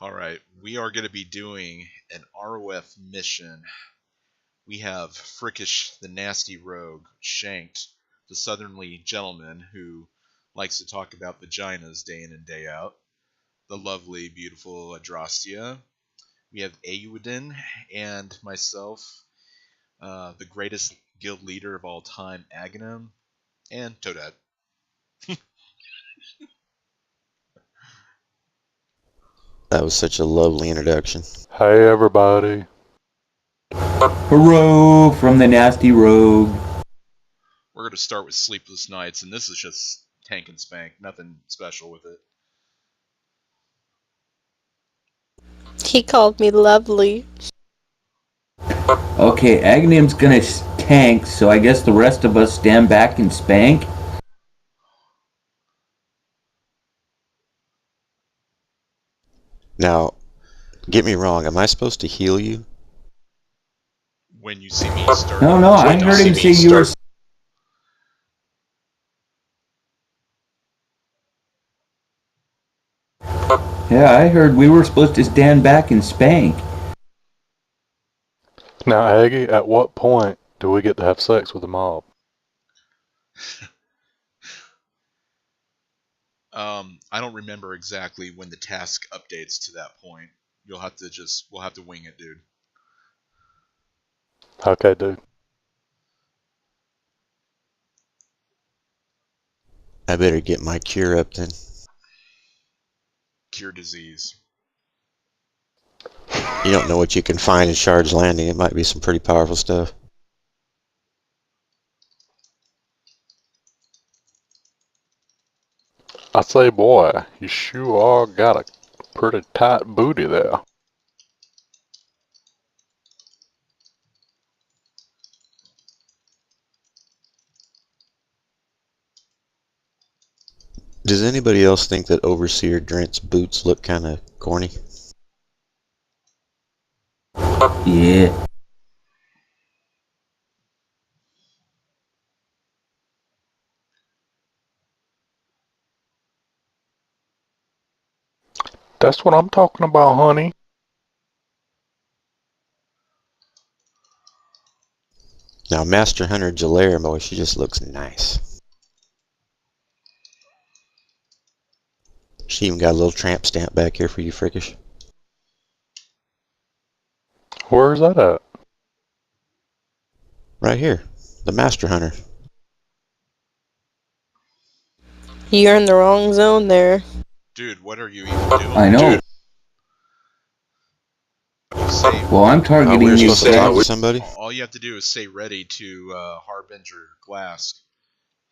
Alright, we are going to be doing an ROF mission. We have Frickish the Nasty Rogue, Shanked, the Southernly Gentleman who likes to talk about vaginas day in and day out, the lovely, beautiful Adrastia. We have Audin and myself, the greatest guild leader of all time, Aghanim, and Toadette. That was such a lovely introduction. Hey everybody. Hello from the Nasty Rogue. We're going to start with Sleepless Nights, and this is just tank and spank, nothing special with it. He called me lovely. Okay, Aghanim's gonna tank, so I guess the rest of us stand back and spank. Now, get me wrong, am I supposed to heal you? When you see me start... No, I heard him say you were... Yeah, I heard we were supposed to stand back and spank. Now, Aggie, at what point do we get to have sex with the mob? I don't remember exactly when the task updates to that point. We'll have to wing it, dude. Okay, dude. I better get my cure up then. Cure disease. You don't know what you can find in Shard's Landing. It might be some pretty powerful stuff. I say, boy, you sure got a pretty tight booty there. Does anybody else think that Overseer Drent's boots look kind of corny? Yeah. That's what I'm talking about, honey. Now, Master Hunter Jalare, boy, she just looks nice. She even got a little tramp stamp back here for you, Frickish. Where's that at? Right here. The Master Hunter. You're in the wrong zone there. Dude, what are you even doing? I know. Dude. Well, I'm targeting we're you. supposed to talk with somebody? All you have to do is say ready to Harbinger Glass.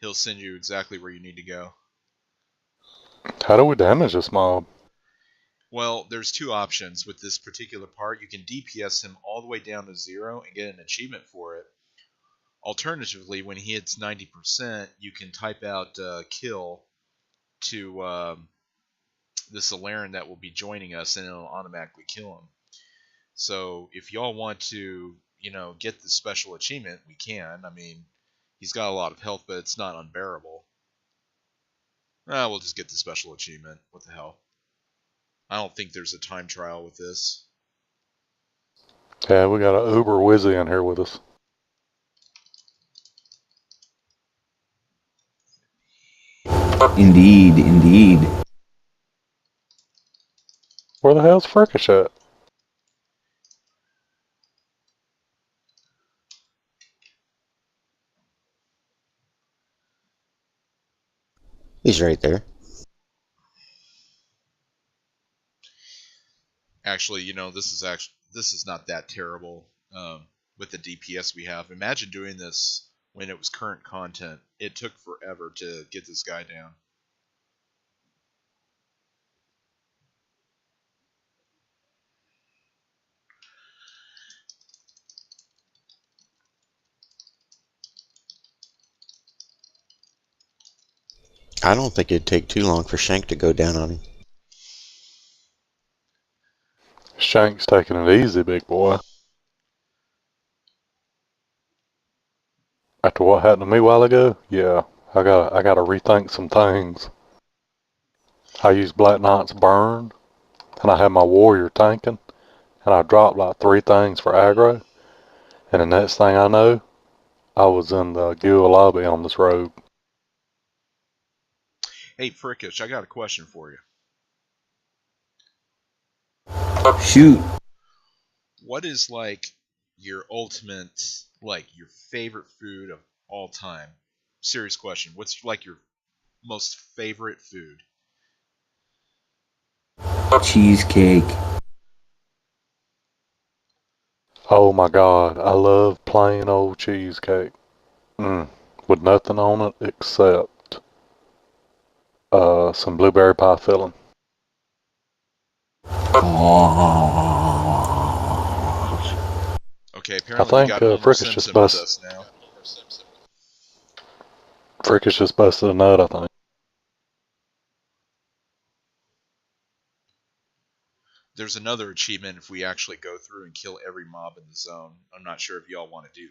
He'll send you exactly where you need to go. How do we damage this mob? Well, there's two options with this particular part. You can DPS him all the way down to 0 and get an achievement for it. Alternatively, when he hits 90%, you can type out kill to the Solaren that will be joining us, and it'll automatically kill him. So if y'all want to, get the special achievement, we can. I mean, he's got a lot of health, but it's not unbearable. We'll just get the special achievement. What the hell? I don't think there's a time trial with this. Yeah, we got an Uber Wizzy in here with us. Indeed. Where the hell's Frickish at? He's right there. Actually, this is not that terrible with the DPS we have. Imagine doing this when it was current content. It took forever to get this guy down. I don't think it'd take too long for Shank to go down on him. Shank's taking it easy, big boy. After what happened to me a while ago, yeah, I gotta rethink some things. I use Black Knight's Burn. and I had my warrior tanking, and I dropped like 3 things for aggro, and the next thing I know, I was in the guild lobby on this rogue. Hey, Frickish, I got a question for you. Shoot. What is like your ultimate, like your favorite food of all time? Serious question. What's like your most favorite food? Cheesecake. Oh my god, I love plain old cheesecake. With nothing on it except some blueberry pie filling. Oh. Okay, I apparently we think got Homer Frickish just Simpson with busted. us now. Frickish just busted a nut, I think. There's another achievement if we actually go through and kill every mob in the zone. I'm not sure if y'all want to do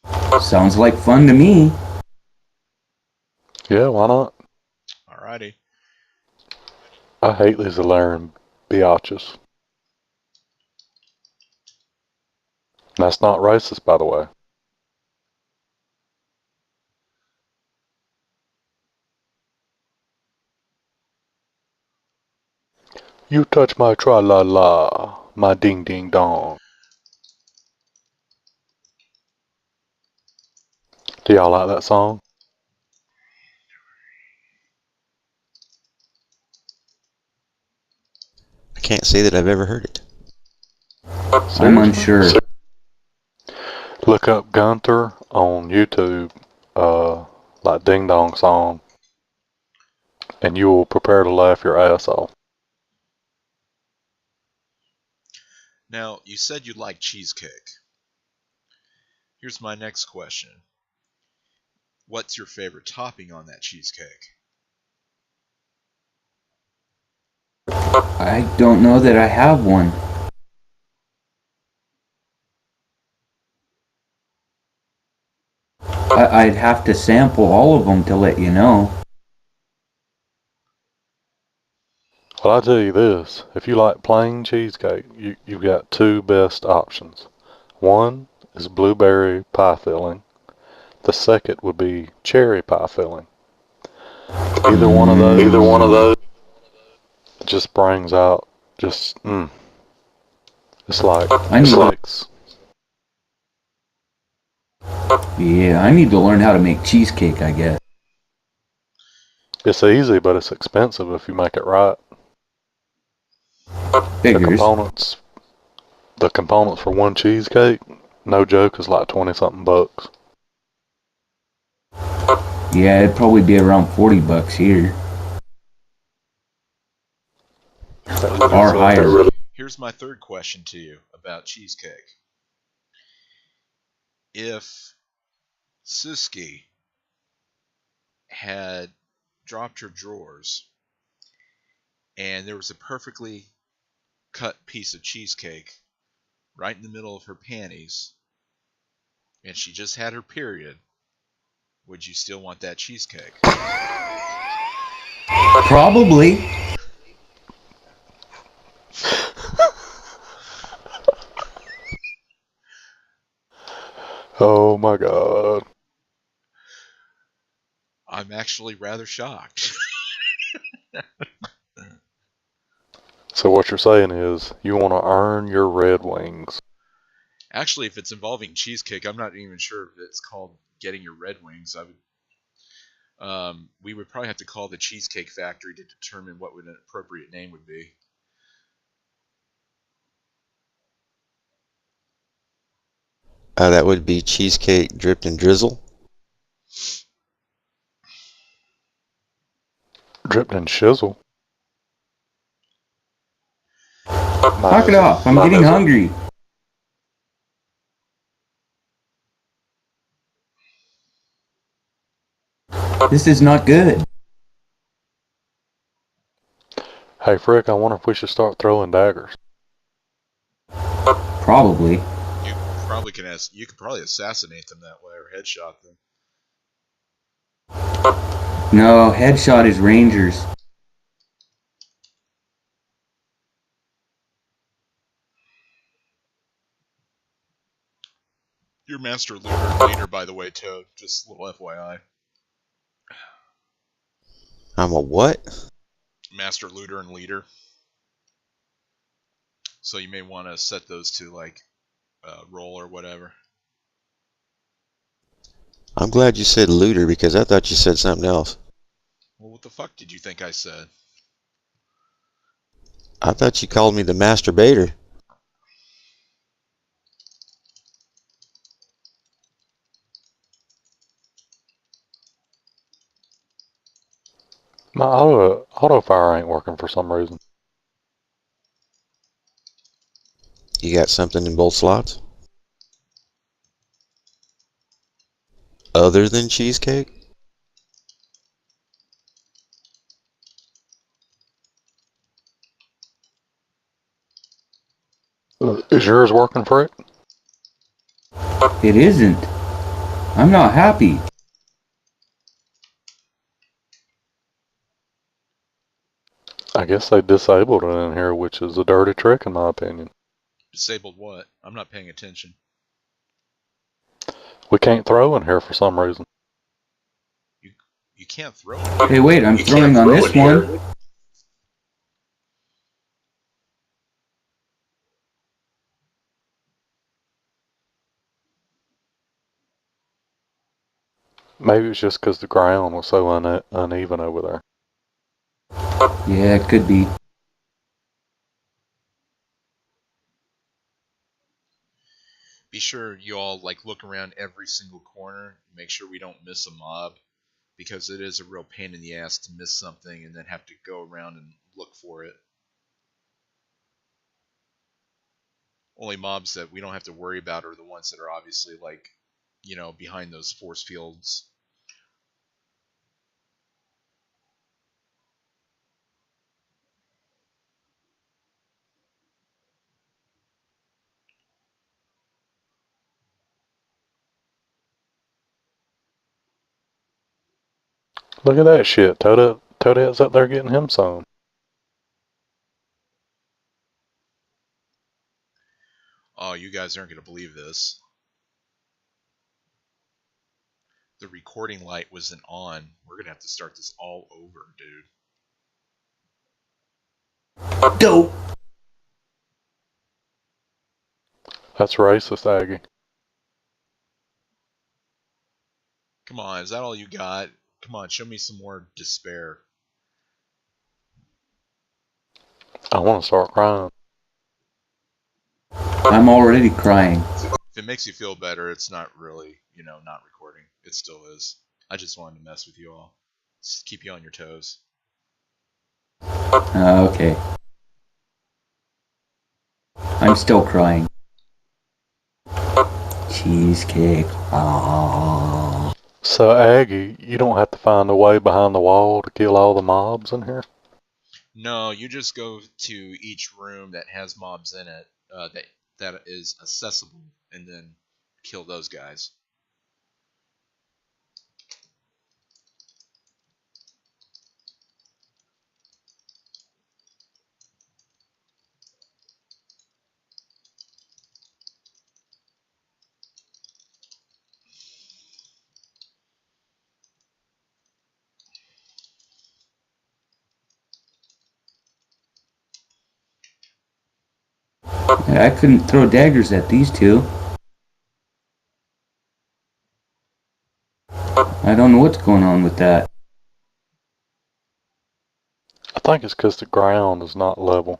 that. Sounds like fun to me. Yeah, why not? Alrighty. I hate these Alarian biatches. That's not racist, by the way. You touch my tra-la-la, my ding-ding-dong. Do y'all like that song? I can't say that I've ever heard it. I'm unsure. Look up Gunter on YouTube, like Ding Dong song, and you will prepare to laugh your ass off. Now, you said you like cheesecake. Here's my next question. What's your favorite topping on that cheesecake? I don't know that I have one. I'd have to sample all of them to let you know. Well, I tell you this, if you like plain cheesecake, you've got 2 best options. One is blueberry pie filling. The second would be cherry pie filling. Either one of those just brings out it's like six. Yeah, I need to learn how to make cheesecake, I guess. It's easy, but it's expensive if you make it right. Figures. The components for one cheesecake, no joke, is like 20 something bucks. Yeah, it'd probably be around $40 here. Or higher. Here's my third question to you about cheesecake. If Suski had dropped her drawers and there was a perfectly cut piece of cheesecake right in the middle of her panties and she just had her period, would you still want that cheesecake? Probably. Oh my god. I'm actually rather shocked. So what you're saying is, you want to earn your Red Wings. Actually, if it's involving cheesecake, I'm not even sure if it's called getting your Red Wings. We would probably have to call the Cheesecake Factory to determine what an appropriate name would be. That would be cheesecake dripped in drizzle. Dripped in shizzle. Knock it off. I'm getting hungry. This is not good. Hey Frick, I wonder if we should start throwing daggers. Probably. You could probably assassinate them that way or headshot them. No, headshot is Rangers. You're Master Looter and Leader, by the way, Toad. Just a little FYI. I'm a what? Master Looter and Leader. So you may want to set those to, like, roll or whatever. I'm glad you said looter because I thought you said something else. Well, what the fuck did you think I said? I thought you called me the masturbator. My auto fire ain't working for some reason. You got something in both slots? Other than cheesecake? Is yours working for it? It isn't. I'm not happy. I guess they disabled it in here, which is a dirty trick in my opinion. Disabled what? I'm not paying attention. We can't throw in here for some reason. You can't throw. Hey, wait, I'm throwing on this one. Maybe it's just because the ground was so uneven over there. Yeah, it could be. Be sure you all, like, look around every single corner. Make sure we don't miss a mob. Because it is a real pain in the ass to miss something and then have to go around and look for it. Only mobs that we don't have to worry about are the ones that are obviously, like, you know, behind those force fields. Look at that shit. Toadette's up there getting him some. Oh, you guys aren't going to believe this. The recording light wasn't on. We're going to have to start this all over, dude. Dope. That's racist, Aggie. Come on, is that all you got? Come on, show me some more despair. I want to start crying. I'm already crying. If it makes you feel better, it's not really, you know, not recording. It still is. I just wanted to mess with you all. Just keep you on your toes. Okay. I'm still crying. Cheesecake. Ah. So, Aggie, you don't have to find a way behind the wall to kill all the mobs in here? No, you just go to each room that has mobs in it that is accessible, and then kill those guys. I couldn't throw daggers at these two. I don't know what's going on with that. I think it's because the ground is not level.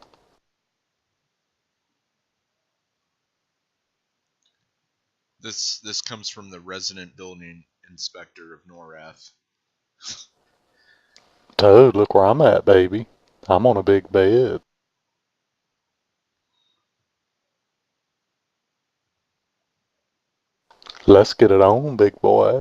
This comes from the resident building inspector of Norath. Toad, look where I'm at, baby. I'm on a big bed. Let's get it on, big boy.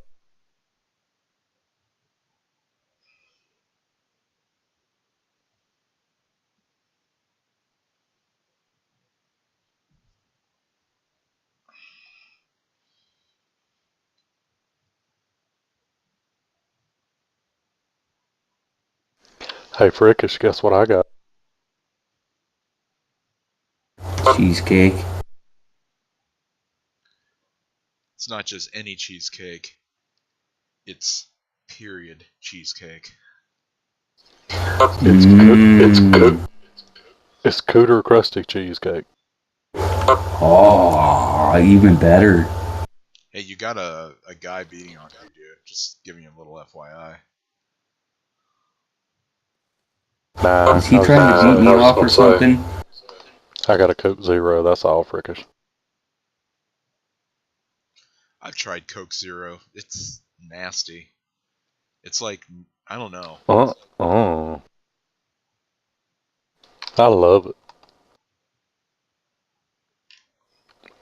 Hey, Frickish, guess what I got? Cheesecake. It's not just any cheesecake. It's period cheesecake. It's Cooter Crusty Cheesecake. Oh, even better. Hey, you got a guy beating on you, dude. Just giving you a little FYI. Nah, Is he trying to beat me off or something? I got a Coke Zero, that's all, Frickish. I've tried Coke Zero. It's nasty. It's like, I don't know. I love it.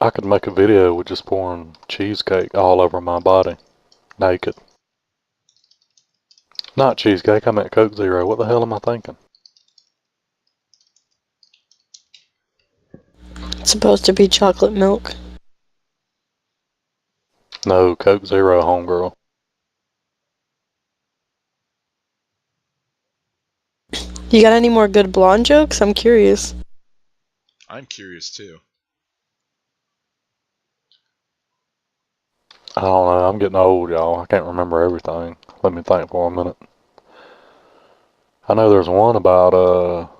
I could make a video with just pouring cheesecake all over my body, naked. Not cheesecake, I meant Coke Zero. What the hell am I thinking? It's supposed to be chocolate milk. No, Coke Zero, homegirl. You got any more good blonde jokes? I'm curious. I'm curious too. I don't know, I'm getting old, y'all. I can't remember everything. Let me think for a minute. I know there's one about,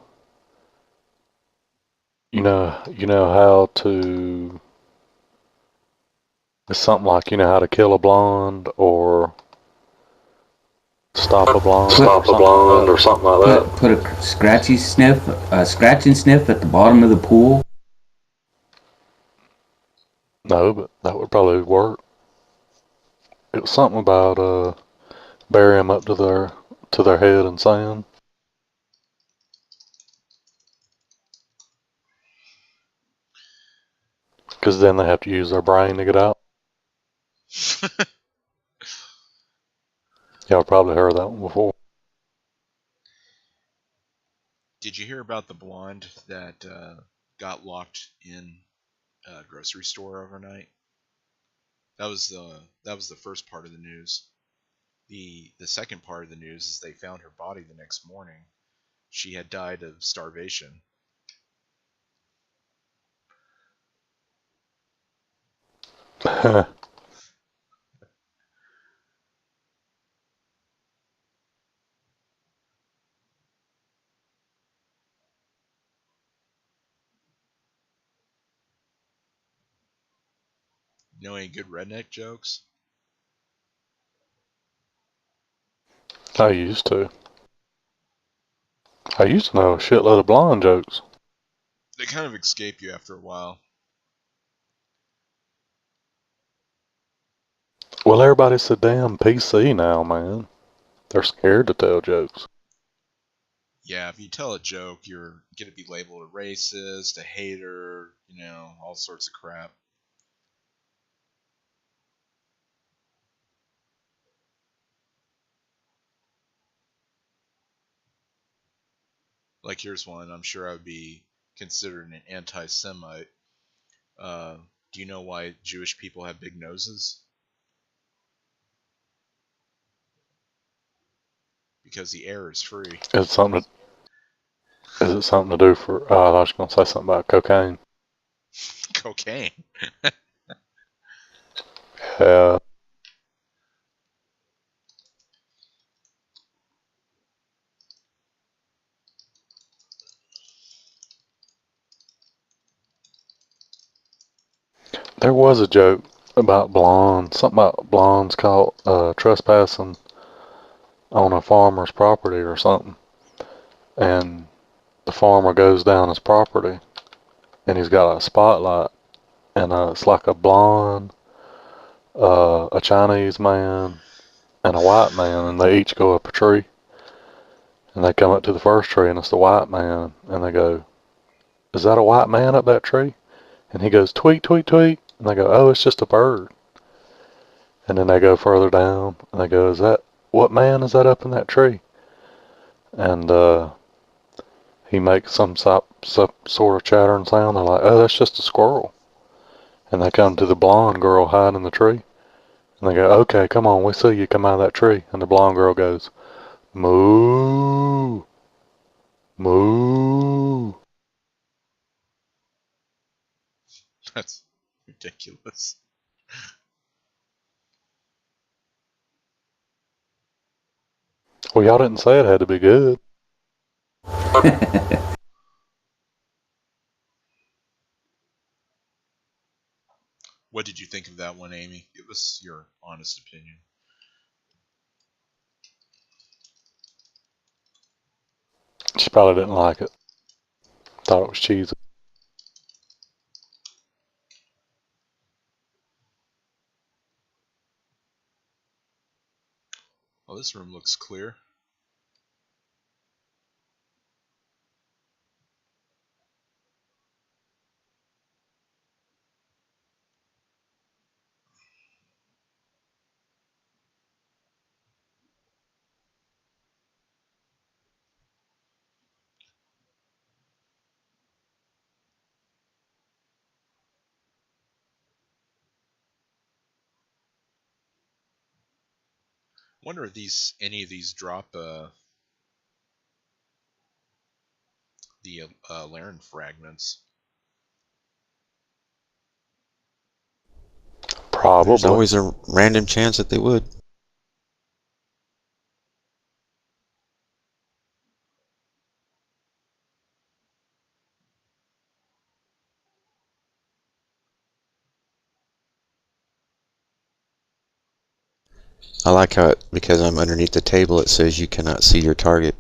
you know how to... It's something like, you know how to kill a blonde, or stop a blonde, or something like that. Put a scratch and sniff at the bottom of the pool. No, but that would probably work. It was something about, bury them up to their head in sand. Because then they have to use their brain to get out. Y'all probably heard that one before. Did you hear about the blonde that got locked in a grocery store overnight? That was the first part of the news. The second part of the news is they found her body the next morning. She had died of starvation. You know any good redneck jokes? I used to. I used to know a shitload of blonde jokes. They kind of escape you after a while. Well, everybody's so damn PC now, man. They're scared to tell jokes. Yeah, if you tell a joke, you're gonna be labeled a racist, a hater, all sorts of crap. Like, here's one. I'm sure I would be considered an anti-Semite. Do you know why Jewish people have big noses? Because the air is free. Is it something to do for... I was going to say something about cocaine. Cocaine. Yeah. There was a joke about blondes. Something about blondes caught trespassing on a farmer's property or something. And the farmer goes down his property, and he's got a spotlight, and it's like a blonde, a Chinese man, and a white man, and they each go up a tree. And they come up to the first tree, and it's the white man, and they go, "Is that a white man up that tree?" And he goes, "Tweet, tweet, tweet." And they go, "Oh, it's just a bird." And then they go further down, and they go, "What man is that up in that tree?" And he makes some sort of chattering sound. They're like, "Oh, that's just a squirrel." And they come to the blonde girl hiding in the tree. And they go, "Okay, come on, we see you come out of that tree." And the blonde girl goes, "Moo." Moo. That's ridiculous. Well, y'all didn't say it had to be good. What did you think of that one, Amy? Give us your honest opinion. She probably didn't like it. Thought it was cheesy. Well, this room looks clear. Wonder if any of these drop the Laren fragments. There's Probably. always a random chance that they would. I like how because I'm underneath the table, it says you cannot see your target.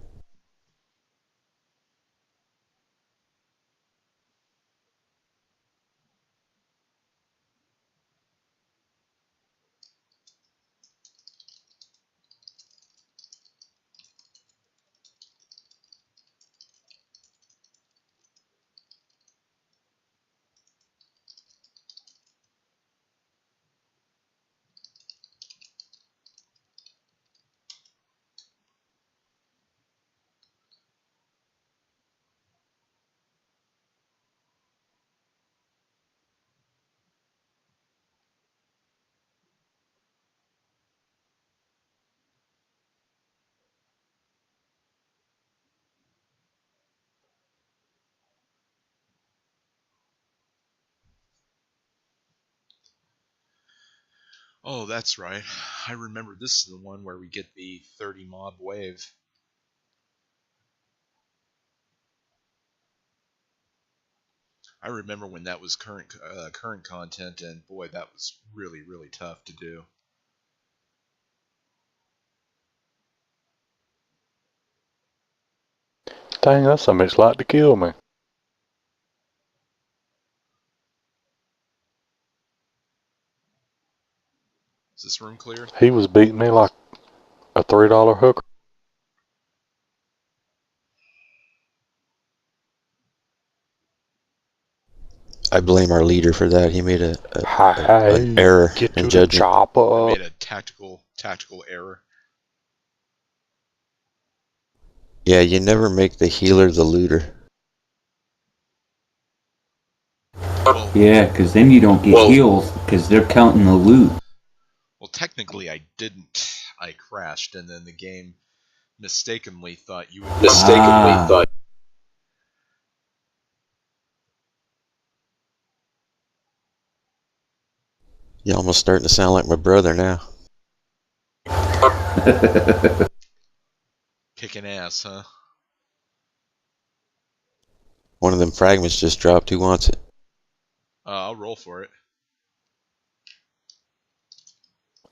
Oh, that's right. I remember this is the one where we get the 30 mob wave. I remember when that was current content, and boy, that was really, really tough to do. Dang, that's a bitch like to kill me. Is this room cleared? He was beating me like a $3 hooker. I blame our leader for that. He made an Hey, error get in to the judgment. I chopper. made a tactical error. Yeah, you never make the healer the looter. Well, Yeah, because then you don't get heals because they're counting the loot. well, technically I didn't. I crashed, and then the game mistakenly thought you would. Ah, You're almost starting to sound like my brother now. Kicking ass, huh? One of them fragments just dropped. Who wants it? I'll roll for it.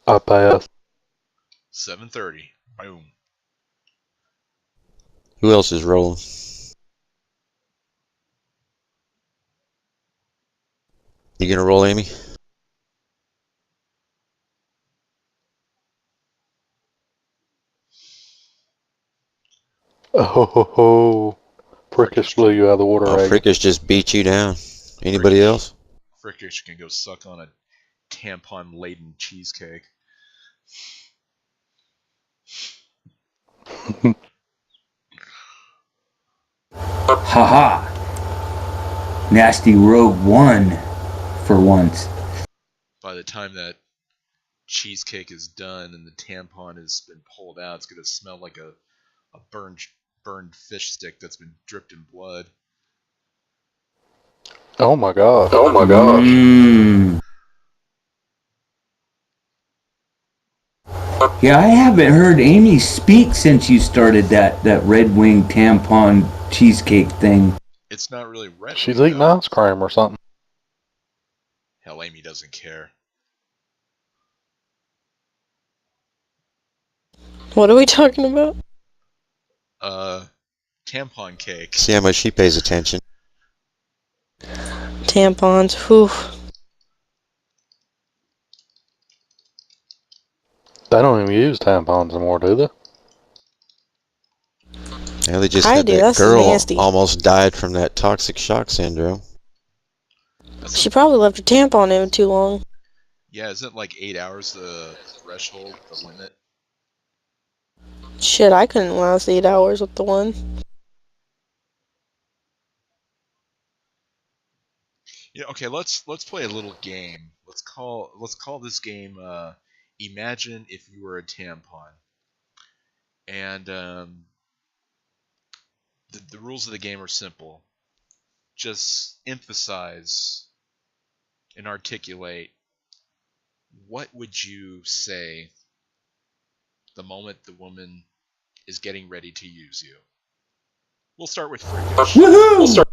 I passed. 7:30. Boom. Who else is rolling? You gonna roll, Amy? Oh ho ho. Prickish blew you out of the water, Oh, Reagan. Frickish just beat you down. Anybody else? Frickish can go suck on a tampon-laden cheesecake. haha. Nasty Rogue won for once. By the time that cheesecake is done and the tampon has been pulled out, it's gonna smell like a burned burned fish stick that's been dripped in blood. Oh my god. Oh my gosh. Yeah, I haven't heard Amy speak since you started that Red Wing tampon cheesecake thing. It's not really Red She's Wing eating though. ice cream or something. Hell, Amy doesn't care. What are we talking about? Tampon cake. See how much she pays attention. Tampons. Whew. They don't even use tampons anymore, do they? Now they just I had do. that That's girl nasty. almost died from that toxic shock syndrome. She probably left her tampon in too long. Yeah, isn't like 8 hours the threshold, the limit? Shit, I couldn't last 8 hours with the one. Yeah, okay, let's play a little game. Let's call this game Imagine if you were a tampon. And the rules of the game are simple. Just emphasize and articulate what would you say the moment the woman is getting ready to use you. We'll start with Freakish. Woohoo!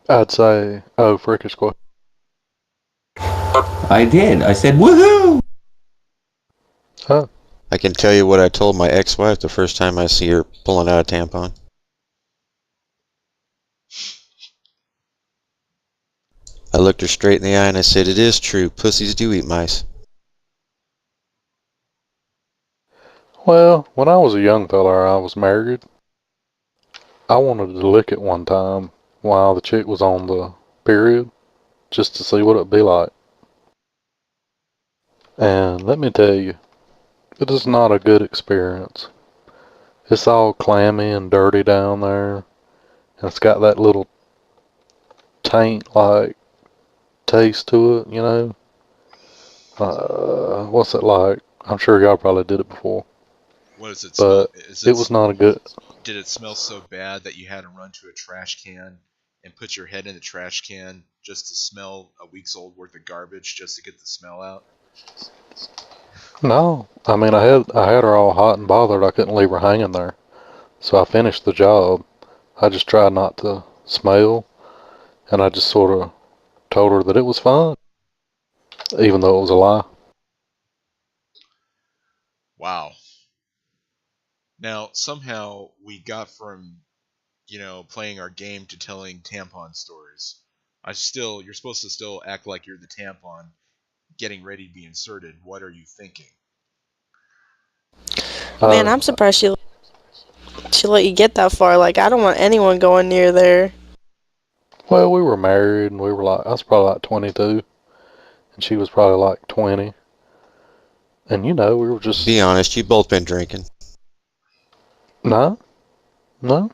I'd say, oh, freakish question. I did. I said woohoo! Huh. I can tell you what I told my ex-wife the first time I see her pulling out a tampon. I looked her straight in the eye and I said, "It is true, pussies do eat mice." Well, when I was a young fella, I was married. I wanted to lick it one time while the chick was on the period, just to see what it'd be like. And let me tell you, it is not a good experience. It's all clammy and dirty down there, and it's got that little taint-like taste to it, you know? What's it like? I'm sure y'all probably did it before, What does it smell? but it was not a good. Did it smell so bad that you had to run to a trash can and put your head in the trash can just to smell a week's old worth of garbage just to get the smell out? No, I mean I had her all hot and bothered. I couldn't leave her hanging there, so I finished the job. I just tried not to smell, and I just sort of told her that it was fine, even though it was a lie. Wow. Now, somehow we got from, playing our game to telling tampon stories. You're supposed to still act like you're the tampon getting ready to be inserted. What are you thinking? Man, Uh, I'm surprised she let you get that far. Like, I don't want anyone going near there. well, we were married, and I was probably like 22, and she was probably like 20, and we were just, Be honest, you both been drinking. no, no.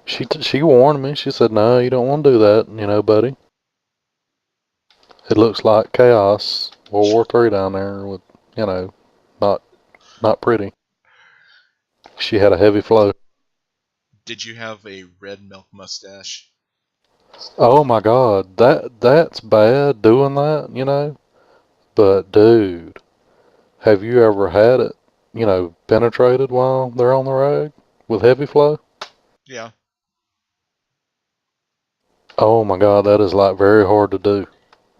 She warned me. She said, "No, you don't want to do that, buddy. It looks like chaos, World War III down there with, not not pretty." She had a heavy flow. Did you have a red milk mustache? Oh my God, that's bad doing that. But dude, have you ever had it, penetrated while they're on the rag with heavy flow? Yeah. Oh my God, that is like very hard to do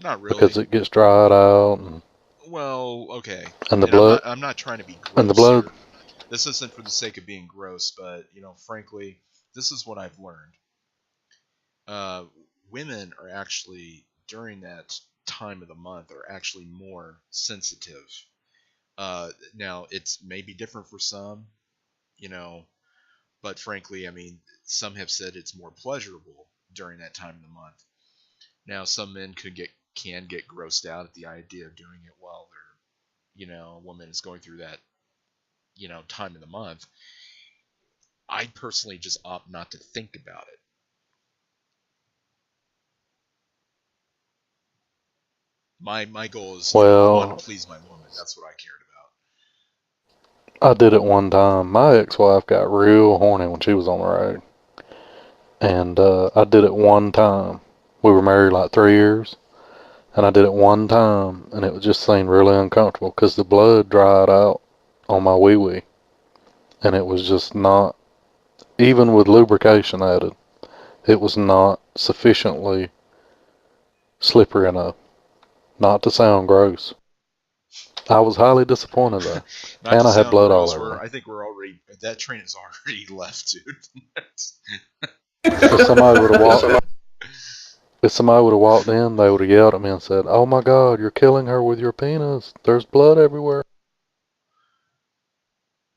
Not because really. it gets dried out and, Well, okay. and the And I'm blood not I'm not trying to be and the gross blood. here. This isn't for the sake of being gross, but frankly, this is what I've learned. Uh, Women are actually during that time of the month are actually more sensitive. Now it's maybe different for some, you know, but frankly, I mean, some have said it's more pleasurable during that time of the month. Now, some men can get grossed out at the idea of doing it while a woman is going through that, time of the month. I personally just opt not to think about it. My goal is, I want to Well, please my woman. That's what I cared about. I did it one time. My ex-wife got real horny when she was on the road. And I did it one time. We were married like 3 years. And I did it one time, and it just seemed really uncomfortable because the blood dried out on my wee-wee. And it was just not, even with lubrication added, it was not sufficiently slippery enough. Not to sound gross. I was highly disappointed though. Not And to I had sound blood all gross, over me. I think we're already that train is already left, dude. If somebody would have walked in, they would have yelled at me and said, "Oh my God, you're killing her with your penis. There's blood everywhere."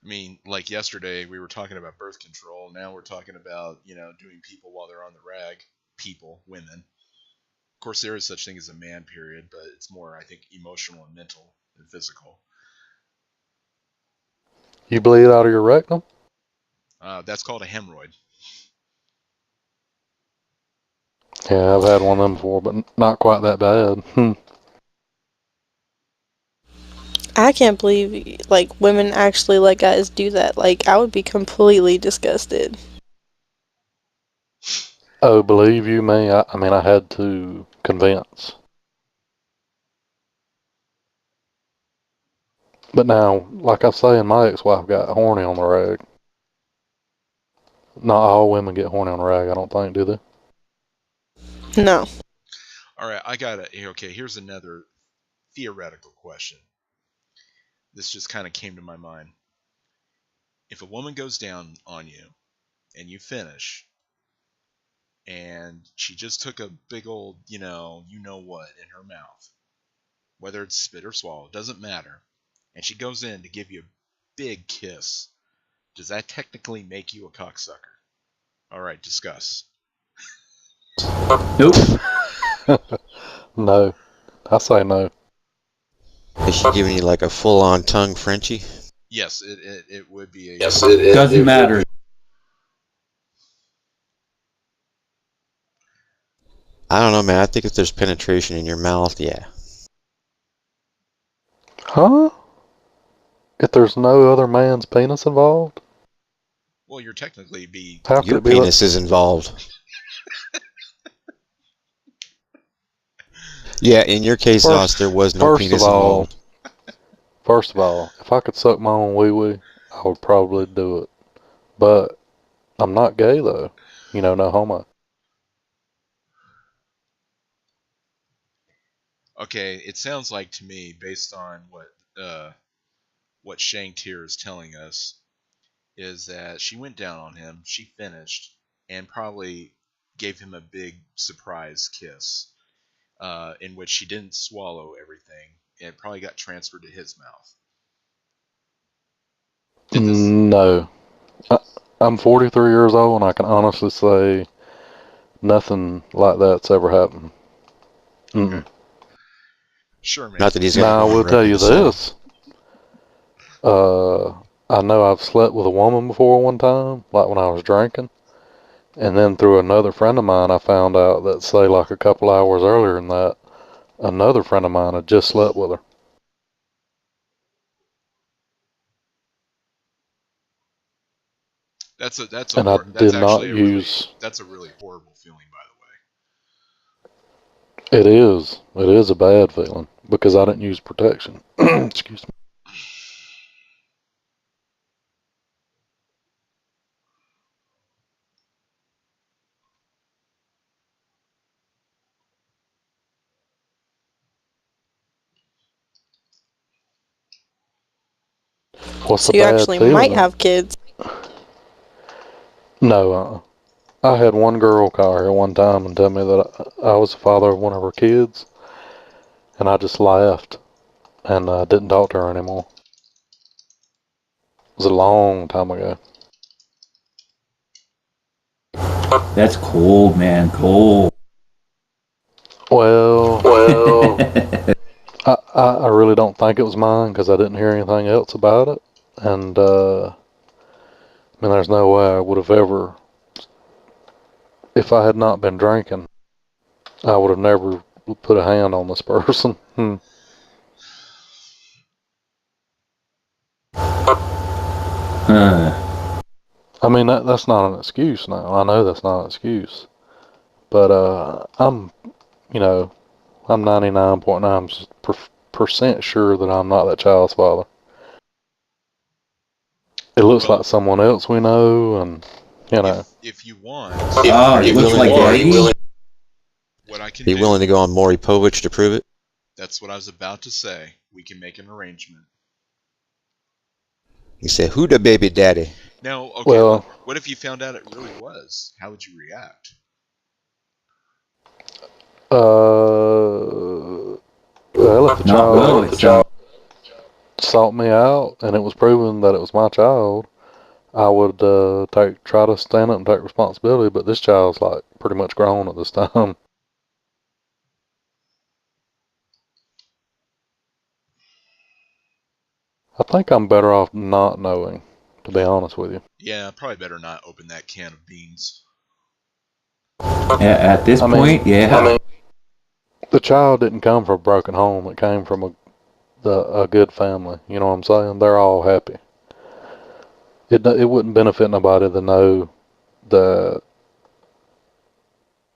I mean, like yesterday we were talking about birth control. Now we're talking about doing people while they're on the rag. People, women. Of course, there is such thing as a man period, but it's more, I think, emotional and mental than physical. You bleed out of your rectum? That's called a hemorrhoid. Yeah, I've had one of them before, but not quite that bad. I can't believe like women actually let guys do that. Like I would be completely disgusted. Oh, believe you me, I mean, I had to convince. But now, like I was saying, my ex-wife got horny on the rag. Not all women get horny on the rag, I don't think, do they? No. All right, I got it. Okay, here's another theoretical question. This just kind of came to my mind. If a woman goes down on you and you finish, and she just took a big old, what in her mouth, whether it's spit or swallow, doesn't matter, and she goes in to give you a big kiss, does that technically make you a cocksucker? All right, discuss. Nope. No. I say no. Is she giving you like a full-on tongue Frenchie? Yes, it would be a Doesn't matter. I don't know, man. I think if there's penetration in your mouth, yeah. Huh? If there's no other man's penis involved? Well, you're technically be. How could Your it be like... penis is involved. Yeah, in your case, Os, there was no First of penis all, involved. if I could suck my own wee-wee, I would probably do it. But I'm not gay, though. No homo. Okay, it sounds like to me, based on what Shanked here is telling us, is that she went down on him, she finished, and probably gave him a big surprise kiss, in which she didn't swallow everything. It probably got transferred to his mouth. Did this? No. I'm 43 years old, and I can honestly say nothing like that's ever happened. Okay. Sure, man. Not that he's got to Now, go I on will tell record you to say. this. I know I've slept with a woman before one time, like when I was drinking. And then through another friend of mine, I found out that, say, like a couple hours earlier than that, another friend of mine had just slept with her. And I That's did not actually use... that's a really horrible feeling, by It is. It is a bad feeling because I didn't use protection. Excuse me. the way. What's a So you bad actually might feeling? have kids. No, I had one girl call here one time and tell me that I was the father of one of her kids, and I just laughed and didn't talk to her anymore. It was a long time ago. That's cold, man. Cold. Well, I really don't think it was mine because I didn't hear anything else about it, and I mean, there's no way I would have ever, if I had not been drinking, I would have never put a hand on this person. I mean, that's not an excuse now. I know that's not an excuse. But I'm, you know, I'm 99.9% sure that I'm not that child's father. It looks like Well, someone else we know, and, you know. if you want, Oh, it looks like Eddie? what I can Are you willing do, to go on Maury Povich to prove it? that's what I was about to say. We can make an arrangement. He said, "Who the baby daddy?" Now, okay, Well, what if you found out it really was? How would you react? well, if the Not well, it sounds. sought me out and it was proven that it was my child, I would try to stand up and take responsibility. But this child's like pretty much grown at this time. I think I'm better off not knowing, to be honest with you. Yeah, probably better not open that can of beans. At this point, yeah. The child didn't come from a broken home. It came from a good family. You know what I'm saying? They're all happy. It wouldn't benefit nobody to know that,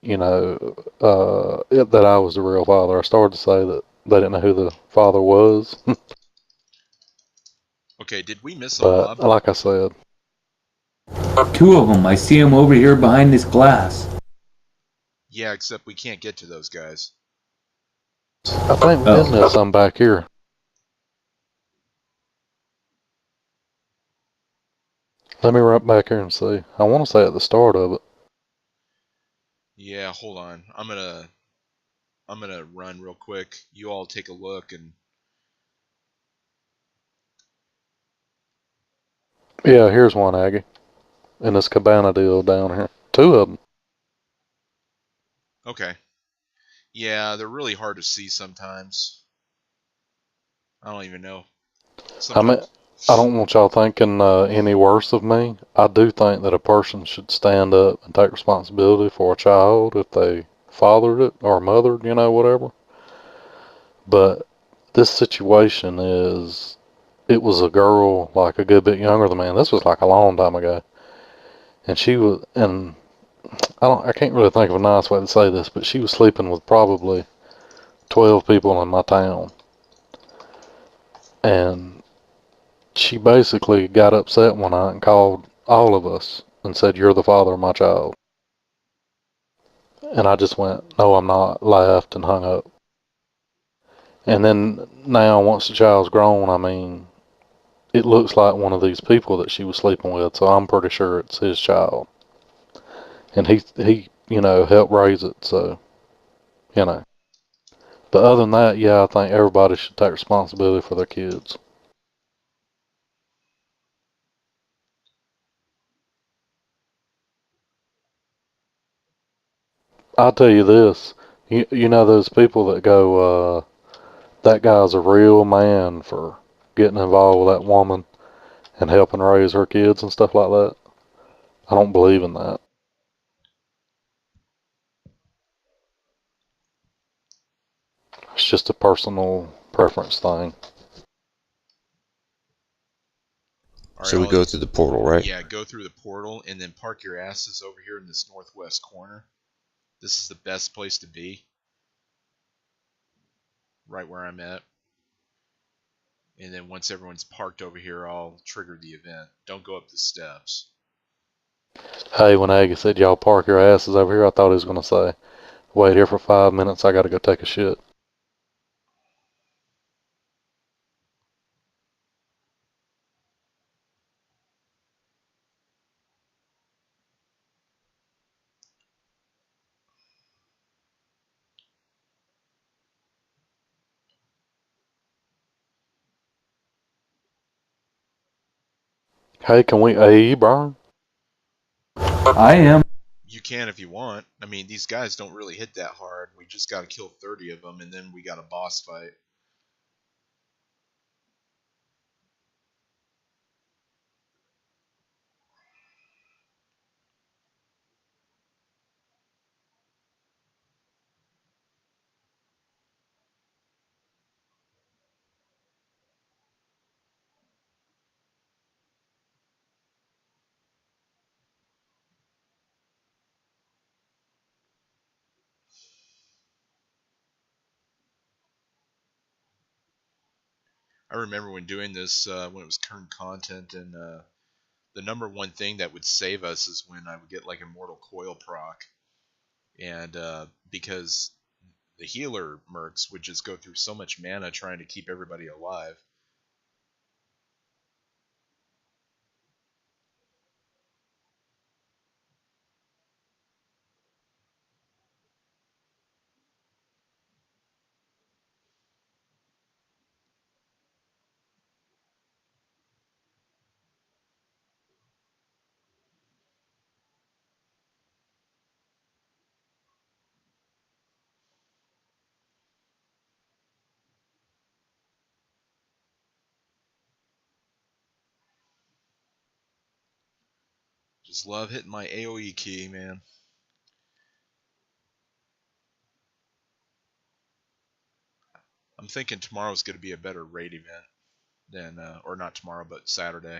you know, that I was the real father. I started to say that they didn't know who the father was, Okay, did we miss a but mob? like I said, Two of them. I see them over here behind this glass. Yeah, except we can't get to those guys. I think we did miss some back here. Let me run back here and see. I want to say at the start of it. Yeah, hold on. I'm gonna run real quick. You all take a look and Yeah, here's one, Aggie. In this cabana deal down here. Two of them. okay. Yeah, they're really hard to see sometimes. I don't even know. I mean, Sometimes. I don't want y'all thinking any worse of me. I do think that a person should stand up and take responsibility for a child if they fathered it or mothered, you know, whatever. But this situation is, it was a girl like a good bit younger than me. And this was like a long time ago. And she was, and I can't really think of a nice way to say this, but she was sleeping with probably 12 people in my town. And she basically got upset one night and called all of us and said, "You're the father of my child." And I just went, "No, I'm not," laughed and hung up. And then now, once the child's grown, I mean, it looks like one of these people that she was sleeping with, so I'm pretty sure it's his child. And he helped raise it, so, you know. But other than that, yeah, I think everybody should take responsibility for their kids. I'll tell you this, you know those people that go, that guy's a real man for getting involved with that woman and helping raise her kids and stuff like that. I don't believe in that. It's just a personal preference thing. All right, So we go through the portal, right? yeah, go through the portal and then park your asses over here in this northwest corner. This is the best place to be. Right where I'm at. And then once everyone's parked over here, I'll trigger the event. Don't go up the steps. Hey, when Aggie said y'all park your asses over here, I thought he was going to say, "Wait here for 5 minutes, I got to go take a shit." Hey, can we AE burn? I am. You can if you want. I mean, these guys don't really hit that hard. We just got to kill 30 of them, and then we got a boss fight. I remember when doing this, when it was current content, and the number one thing that would save us is when I would get like Immortal Coil proc, and because the healer mercs would just go through so much mana trying to keep everybody alive. Just love hitting my AoE key, man. I'm thinking tomorrow's going to be a better raid event than, or not tomorrow, but Saturday.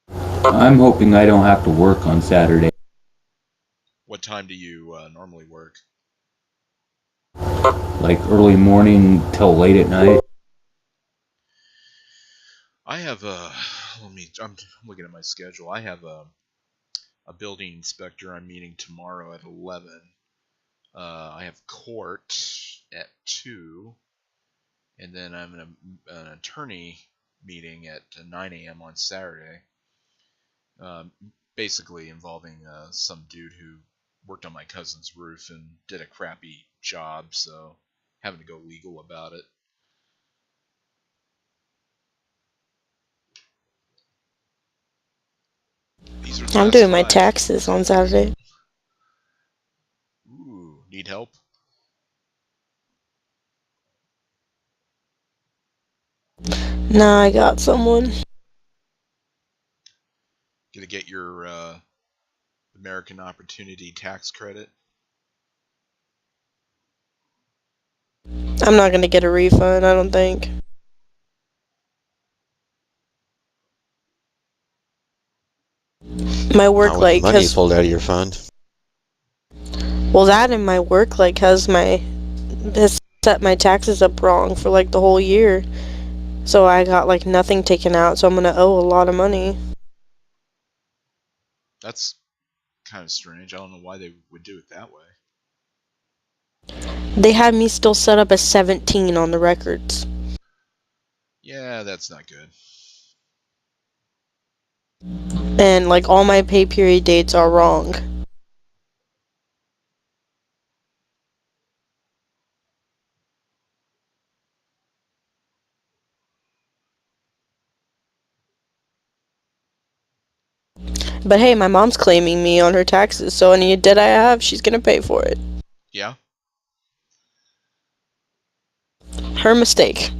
I'm hoping I don't have to work on Saturday. What time do you normally work? Like early morning till late at night. I have I'm looking at my schedule. I have a building inspector I'm meeting tomorrow at 11. I have court at 2, and then I'm in an attorney meeting at 9 a.m. on Saturday. Basically involving some dude who worked on my cousin's roof and did a crappy job, so having to go legal about it. These are I'm doing my taxes on Saturday. Ooh, need help? Nah, I got someone. Gonna get your American Opportunity Tax Credit? I'm not gonna get a refund, I don't think. My work Not with the money you has pulled out of your fund. well, that and my work has set my taxes up wrong for like the whole year. So I got like nothing taken out, so I'm gonna owe a lot of money. That's kind of strange. I don't know why they would do it that way. They had me still set up as 17 on the records. Yeah, that's not good. And like all my pay period dates are wrong. But hey, my mom's claiming me on her taxes, so any debt I have, she's gonna pay for it. Yeah? Her mistake.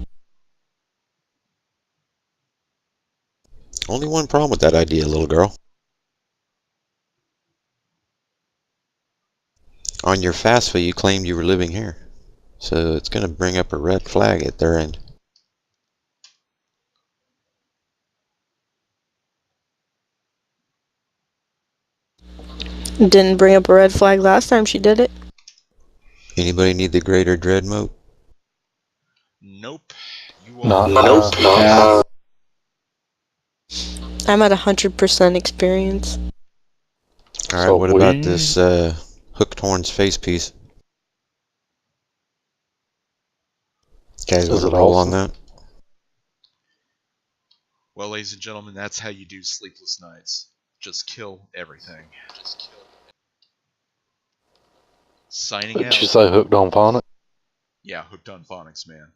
Only one problem with that idea, little girl. On your FAFSA, you claimed you were living here. So it's going to bring up a red flag at their end. Didn't bring up a red flag last time she did it. Anybody need the greater dread mode? Nope. You Not all. now. I'm at 100% experience. Alright, So what about this hooked horns face piece? Guys, Is want it to roll awesome? on that? Well, ladies and gentlemen, that's how you do Sleepless Nights. Just kill everything. Signing Did out. you say hooked on phonics? Yeah, hooked on phonics, man.